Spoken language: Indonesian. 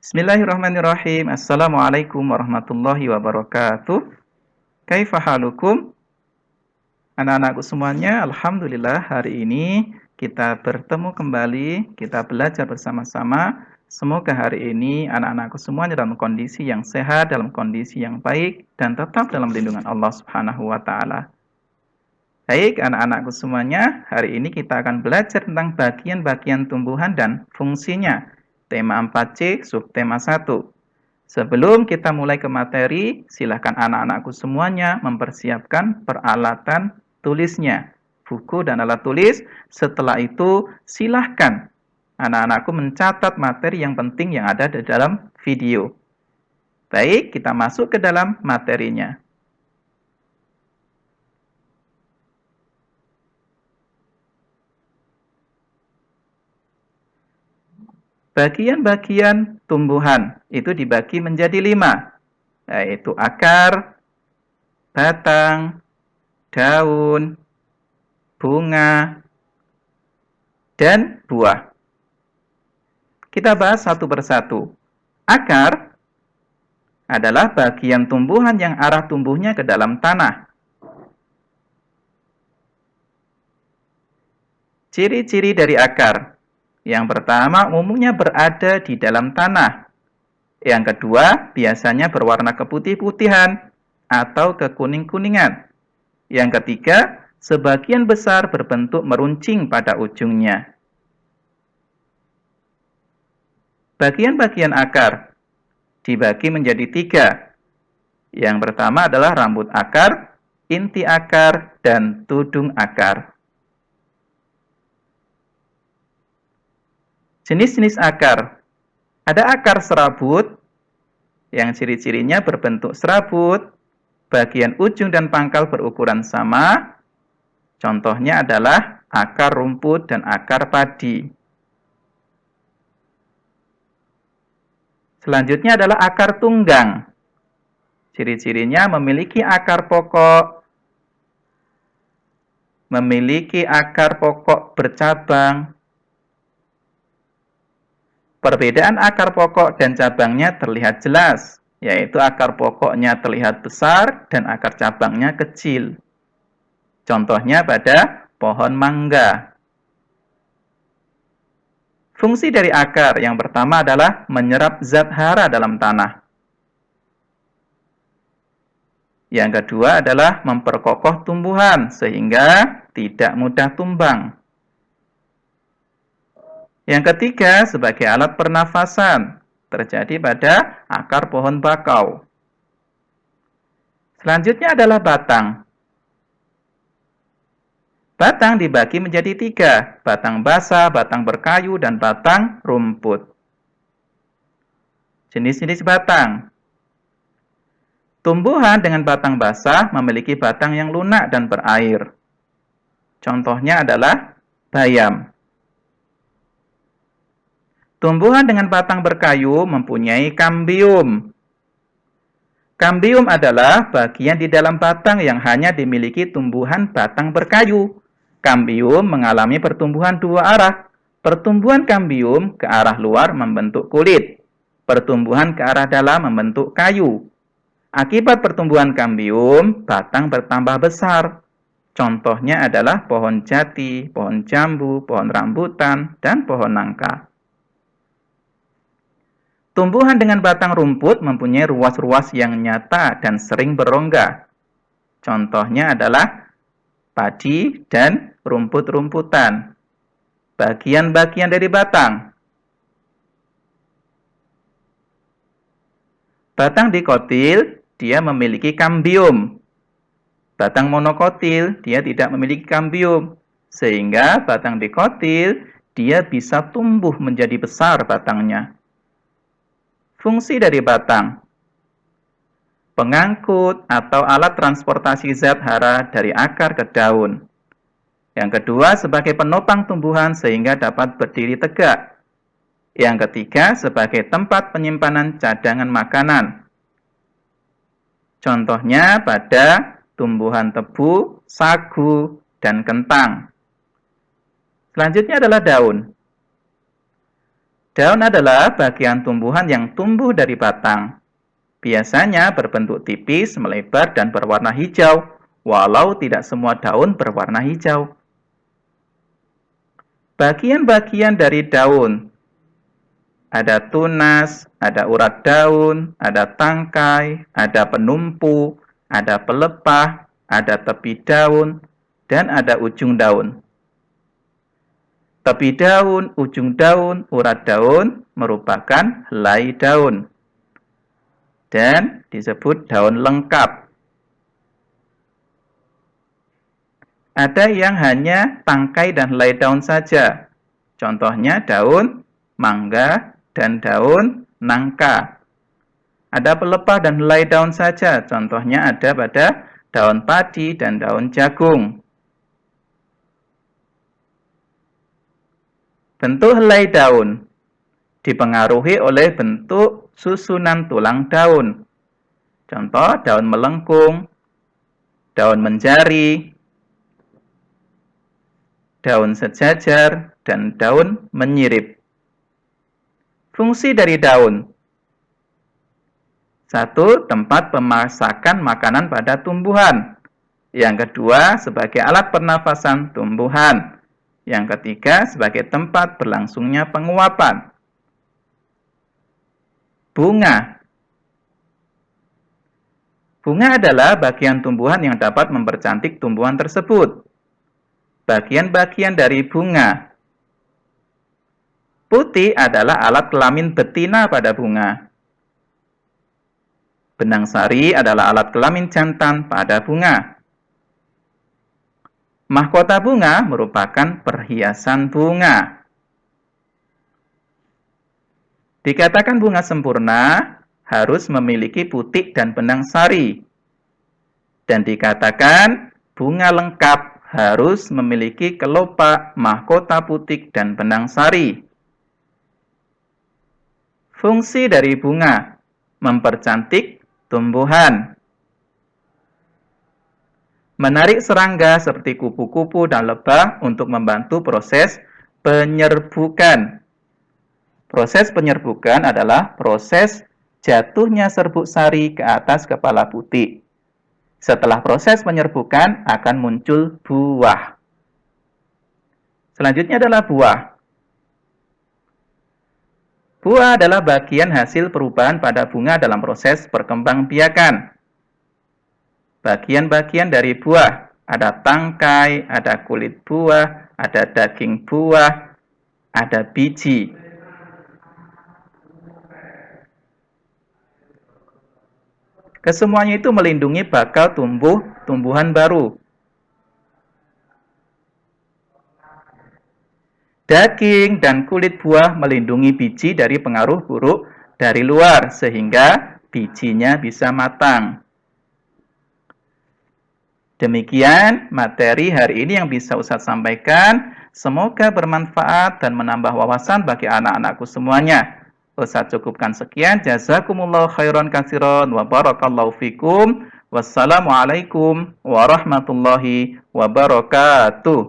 Bismillahirrahmanirrahim. Assalamualaikum warahmatullahi wabarakatuh. Kaifa halukum? Anak-anakku semuanya, alhamdulillah hari ini kita bertemu kembali, kita belajar bersama-sama. Semoga hari ini anak-anakku semuanya dalam kondisi yang sehat, dalam kondisi yang baik, dan tetap dalam lindungan Allah Subhanahu wa Ta'ala. Baik, anak-anakku semuanya, hari ini kita akan belajar tentang bagian-bagian tumbuhan dan fungsinya. Tema 4C, subtema 1. Sebelum kita mulai ke materi, silakan anak-anakku semuanya mempersiapkan peralatan tulisnya, buku dan alat tulis. Setelah itu, silahkan anak-anakku mencatat materi yang penting yang ada di dalam video. Baik, kita masuk ke dalam materinya. Bagian-bagian tumbuhan itu dibagi menjadi 5, yaitu akar, batang, daun, bunga, dan buah. Kita bahas satu persatu. Akar adalah bagian tumbuhan yang arah tumbuhnya ke dalam tanah. Ciri-ciri dari akar. Yang pertama, umumnya berada di dalam tanah. Yang kedua, biasanya berwarna keputih-putihan atau kekuning-kuningan. Yang ketiga, sebagian besar berbentuk meruncing pada ujungnya. Bagian-bagian akar dibagi menjadi 3. Yang pertama adalah rambut akar, inti akar, dan tudung akar. Jenis-jenis akar. Ada akar serabut, yang ciri-cirinya berbentuk serabut, bagian ujung dan pangkal berukuran sama. Contohnya adalah akar rumput dan akar padi. Selanjutnya adalah akar tunggang. Ciri-cirinya memiliki akar pokok bercabang. Perbedaan akar pokok dan cabangnya terlihat jelas, yaitu akar pokoknya terlihat besar dan akar cabangnya kecil. Contohnya pada pohon mangga. Fungsi dari akar yang pertama adalah menyerap zat hara dalam tanah. Yang kedua adalah memperkokoh tumbuhan sehingga tidak mudah tumbang. Yang ketiga, sebagai alat pernafasan, terjadi pada akar pohon bakau. Selanjutnya adalah batang. Batang dibagi menjadi 3, batang basah, batang berkayu, dan batang rumput. Jenis-jenis batang. Tumbuhan dengan batang basah memiliki batang yang lunak dan berair. Contohnya adalah bayam. Tumbuhan dengan batang berkayu mempunyai kambium. Kambium adalah bagian di dalam batang yang hanya dimiliki tumbuhan batang berkayu. Kambium mengalami pertumbuhan 2 arah. Pertumbuhan kambium ke arah luar membentuk kulit. Pertumbuhan ke arah dalam membentuk kayu. Akibat pertumbuhan kambium, batang bertambah besar. Contohnya adalah pohon jati, pohon jambu, pohon rambutan, dan pohon nangka. Tumbuhan dengan batang rumput mempunyai ruas-ruas yang nyata dan sering berongga. Contohnya adalah padi dan rumput-rumputan. Bagian-bagian dari batang. Batang dikotil, dia memiliki kambium. Batang monokotil, dia tidak memiliki kambium. Sehingga batang dikotil, dia bisa tumbuh menjadi besar batangnya. Fungsi dari batang. Pengangkut atau alat transportasi zat hara dari akar ke daun. Yang kedua, sebagai penopang tumbuhan sehingga dapat berdiri tegak. Yang ketiga, sebagai tempat penyimpanan cadangan makanan. Contohnya pada tumbuhan tebu, sagu, dan kentang. Selanjutnya adalah daun. Daun adalah bagian tumbuhan yang tumbuh dari batang. Biasanya berbentuk tipis, melebar, dan berwarna hijau, walau tidak semua daun berwarna hijau. Bagian-bagian dari daun. Ada tunas, ada urat daun, ada tangkai, ada penumpu, ada pelepah, ada tepi daun, dan ada ujung daun. Tepi daun, ujung daun, urat daun merupakan helai daun dan disebut daun lengkap. Ada yang hanya tangkai dan helai daun saja. Contohnya daun mangga dan daun nangka. Ada pelepah dan helai daun saja. Contohnya ada pada daun padi dan daun jagung. Bentuk helai daun dipengaruhi oleh bentuk susunan tulang daun. Contoh daun melengkung, daun menjari, daun sejajar, dan daun menyirip. Fungsi dari daun. 1. Tempat pemasakan makanan pada tumbuhan. Yang kedua, sebagai alat pernafasan tumbuhan. Yang ketiga, sebagai tempat berlangsungnya penguapan. Bunga. Bunga adalah bagian tumbuhan yang dapat mempercantik tumbuhan tersebut. Bagian-bagian dari bunga. Putih adalah alat kelamin betina pada bunga. Benang sari adalah alat kelamin jantan pada bunga. Mahkota bunga merupakan perhiasan bunga. Dikatakan bunga sempurna harus memiliki putik dan benang sari. Dan dikatakan bunga lengkap harus memiliki kelopak, mahkota putik, dan benang sari. Fungsi dari bunga mempercantik tumbuhan. Menarik serangga seperti kupu-kupu dan lebah untuk membantu proses penyerbukan. Proses penyerbukan adalah proses jatuhnya serbuk sari ke atas kepala putik. Setelah proses penyerbukan akan muncul buah. Selanjutnya adalah buah. Buah adalah bagian hasil perubahan pada bunga dalam proses perkembangbiakan. Bagian-bagian dari buah, ada tangkai, ada kulit buah, ada daging buah, ada biji. Kesemuanya itu melindungi bakal tumbuhan baru. Daging dan kulit buah melindungi biji dari pengaruh buruk dari luar, sehingga bijinya bisa matang. Demikian materi hari ini yang bisa Ustadz sampaikan. Semoga bermanfaat dan menambah wawasan bagi anak-anakku semuanya. Ustadz cukupkan sekian. Jazakumullah khairan katsiran wa barakallahu fikum. Wassalamualaikum warahmatullahi wabarakatuh.